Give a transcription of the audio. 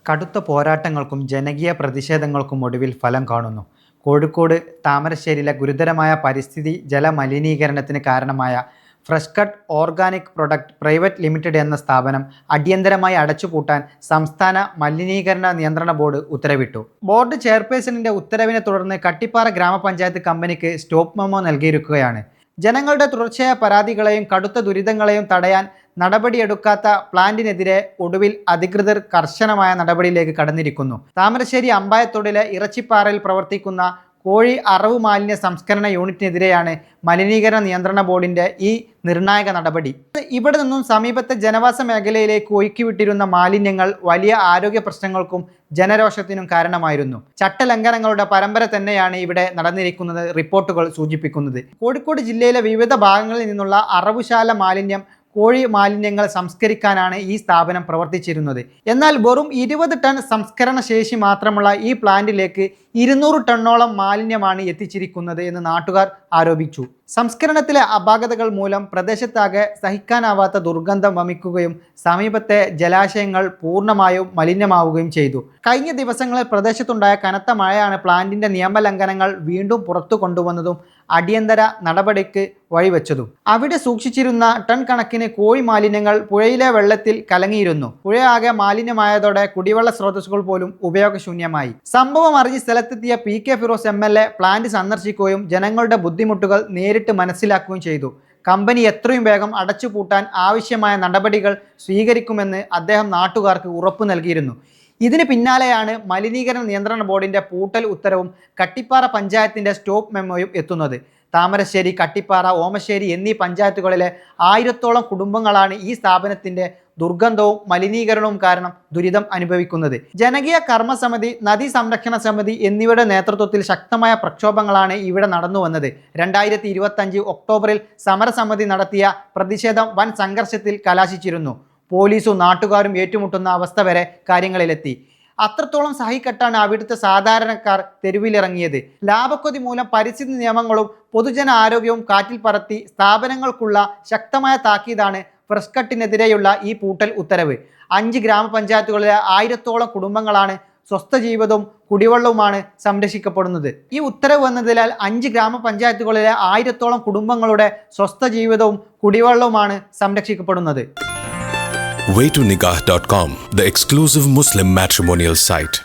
കടുത്ത പോരാട്ടങ്ങൾക്കും ജനകീയ പ്രതിഷേധങ്ങൾക്കും ഒടുവിൽ ഫലം കാണുന്നു. കോഴിക്കോട് താമരശ്ശേരിയിലെ ഗുരുതരമായ പരിസ്ഥിതി ജലമലിനീകരണത്തിന് കാരണമായ fresh cut organic product private limited എന്ന സ്ഥാപനം അടിയന്തരമായി അടച്ചുപൂട്ടാൻ സംസ്ഥാന മലിനീകരണ നിയന്ത്രണ ബോർഡ് ഉത്തരവിട്ടു. ബോർഡ് ചെയർപേഴ്സണിന്റെ ഉത്തരവിനെ തുടർന്ന് കട്ടിപ്പാറ ഗ്രാമപഞ്ചായത്ത് കമ്പനിക്ക് സ്റ്റോപ്പ് മെമ്മോ നൽകിയിരിക്കുകയാണ്. ജനങ്ങളുടെ തുടർച്ചയായ പരാതികളെയും കടുത്ത ദുരിതങ്ങളെയും തടയാൻ നടപടിയെടുക്കാത്ത പ്ലാന്റിനെതിരെ ഒടുവിൽ അധികൃതർ കർശനമായ നടപടിയിലേക്ക് കടന്നിരിക്കുന്നു. താമരശ്ശേരി അമ്പായത്തോടിലെ ഇറച്ചിപ്പാറയിൽ പ്രവർത്തിക്കുന്ന കോഴി അറവ് മാലിന്യ സംസ്കരണ യൂണിറ്റിനെതിരെയാണ് മലിനീകരണ നിയന്ത്രണ ബോർഡിന്റെ ഈ നിർണായക നടപടി. ഇവിടെ നിന്നും സമീപത്തെ ജനവാസ മേഖലയിലേക്ക് ഒഴുക്കിവിട്ടിരുന്ന മാലിന്യങ്ങൾ വലിയ ആരോഗ്യ പ്രശ്നങ്ങൾക്കും ജനരോഷത്തിനും കാരണമായിരുന്നു. ചട്ടലംഘനങ്ങളുടെ പരമ്പര തന്നെയാണ് ഇവിടെ നടന്നിരിക്കുന്നത് റിപ്പോർട്ടുകൾ സൂചിപ്പിക്കുന്നത്. കോഴിക്കോട് ജില്ലയിലെ വിവിധ ഭാഗങ്ങളിൽ നിന്നുള്ള അറവുശാല മാലിന്യം കോഴി മാലിന്യങ്ങൾ സംസ്കരിക്കാനാണ് ഈ സ്ഥാപനം പ്രവർത്തിച്ചിരുന്നത്. എന്നാൽ വെറും 20 ടൺ സംസ്കരണ ശേഷി മാത്രമുള്ള ഈ പ്ലാന്റിലേക്ക് 200 ടണ്ണോളം മാലിന്യമാണ് എത്തിച്ചിരിക്കുന്നത് എന്ന് നാട്ടുകാർ ആരോപിച്ചു. സംസ്കരണത്തിലെ അപാകതകൾ മൂലം പ്രദേശത്താകെ സഹിക്കാനാവാത്ത ദുർഗന്ധം വമിക്കുകയും സമീപത്തെ ജലാശയങ്ങൾ പൂർണ്ണമായും മലിനമാവുകയും ചെയ്തു. കഴിഞ്ഞ ദിവസങ്ങളിൽ പ്രദേശത്തുണ്ടായ കനത്ത മഴയാണ് പ്ലാന്റിന്റെ നിയമലംഘനങ്ങൾ വീണ്ടും പുറത്തു കൊണ്ടുവന്നതും അടിയന്തര നടപടിക്ക് വഴിവെച്ചതും. അവിടെ സൂക്ഷിച്ചിരുന്ന ടൺ കണക്കിന് കോഴി മാലിന്യങ്ങൾ പുഴയിലെ വെള്ളത്തിൽ കലങ്ങിയിരുന്നു. പുഴയാകെ മാലിന്യമായതോടെ കുടിവെള്ള സ്രോതസ്സുകൾ പോലും ഉപയോഗശൂന്യമായി. സംഭവം അറിഞ്ഞ് സ്ഥലത്തെത്തിയ PK ഫിറോസ് MLA പ്ലാന്റ് സന്ദർശിക്കുകയും ജനങ്ങളുടെ ബുദ്ധിമുട്ടുകൾ നേരിട്ട് മനസ്സിലാക്കുകയും ചെയ്തു. കമ്പനി എത്രയും വേഗം അടച്ചുപൂട്ടാൻ ആവശ്യമായ നടപടികൾ സ്വീകരിക്കുമെന്ന് അദ്ദേഹം നാട്ടുകാർക്ക് ഉറപ്പു നൽകിയിരുന്നു. ഇതിന് പിന്നാലെയാണ് മലിനീകരണ നിയന്ത്രണ ബോർഡിന്റെ പൂട്ടൽ ഉത്തരവും കട്ടിപ്പാറ പഞ്ചായത്തിന്റെ സ്റ്റോപ്പ് മെമ്മോയും എത്തുന്നത്. താമരശ്ശേരി, കട്ടിപ്പാറ, ഓമശ്ശേരി എന്നീ പഞ്ചായത്തുകളിലെ 1000ഓളം കുടുംബങ്ങളാണ് ഈ സ്ഥാപനത്തിന്റെ ദുർഗന്ധവും മലിനീകരണവും കാരണം ദുരിതം അനുഭവിക്കുന്നത്. ജനകീയ കർമ്മസമിതി, നദീ സംരക്ഷണ സമിതി എന്നിവയുടെ നേതൃത്വത്തിൽ ശക്തമായ പ്രക്ഷോഭങ്ങളാണ് ഇവിടെ നടന്നു വന്നത്. 2025 ഒക്ടോബറിൽ സമരസമിതി നടത്തിയ പ്രതിഷേധം വൻ സംഘർഷത്തിൽ കലാശിച്ചിരുന്നു. പോലീസും നാട്ടുകാരും ഏറ്റുമുട്ടുന്ന അവസ്ഥ വരെ കാര്യങ്ങളിലെത്തി. അത്രത്തോളം സഹിക്കെട്ടാണ് അവിടുത്തെ സാധാരണക്കാർ തെരുവിലിറങ്ങിയത്. ലാഭക്കൊതി മൂലം പരിസ്ഥിതി നിയമങ്ങളും പൊതുജന ആരോഗ്യവും കാറ്റിൽ പറത്തി സ്ഥാപനങ്ങൾക്കുള്ള ശക്തമായ താക്കീതാണ് ഫ്രഷ് കട്ടിനെതിരെയുള്ള ഈ പൂട്ടൽ ഉത്തരവ്. 5 ഗ്രാമപഞ്ചായത്തുകളിലെ 1000ഓളം കുടുംബങ്ങളാണ് സ്വസ്ഥ ജീവിതവും കുടിവെള്ളവുമാണ് സംരക്ഷിക്കപ്പെടുന്നത്. ഈ ഉത്തരവ് വന്നതിനാൽ 5 ഗ്രാമപഞ്ചായത്തുകളിലെ 1000ഓളം കുടുംബങ്ങളുടെ സ്വസ്ഥ ജീവിതവും കുടിവെള്ളവുമാണ് സംരക്ഷിക്കപ്പെടുന്നത്. Waytonikah.com, the exclusive Muslim matrimonial site.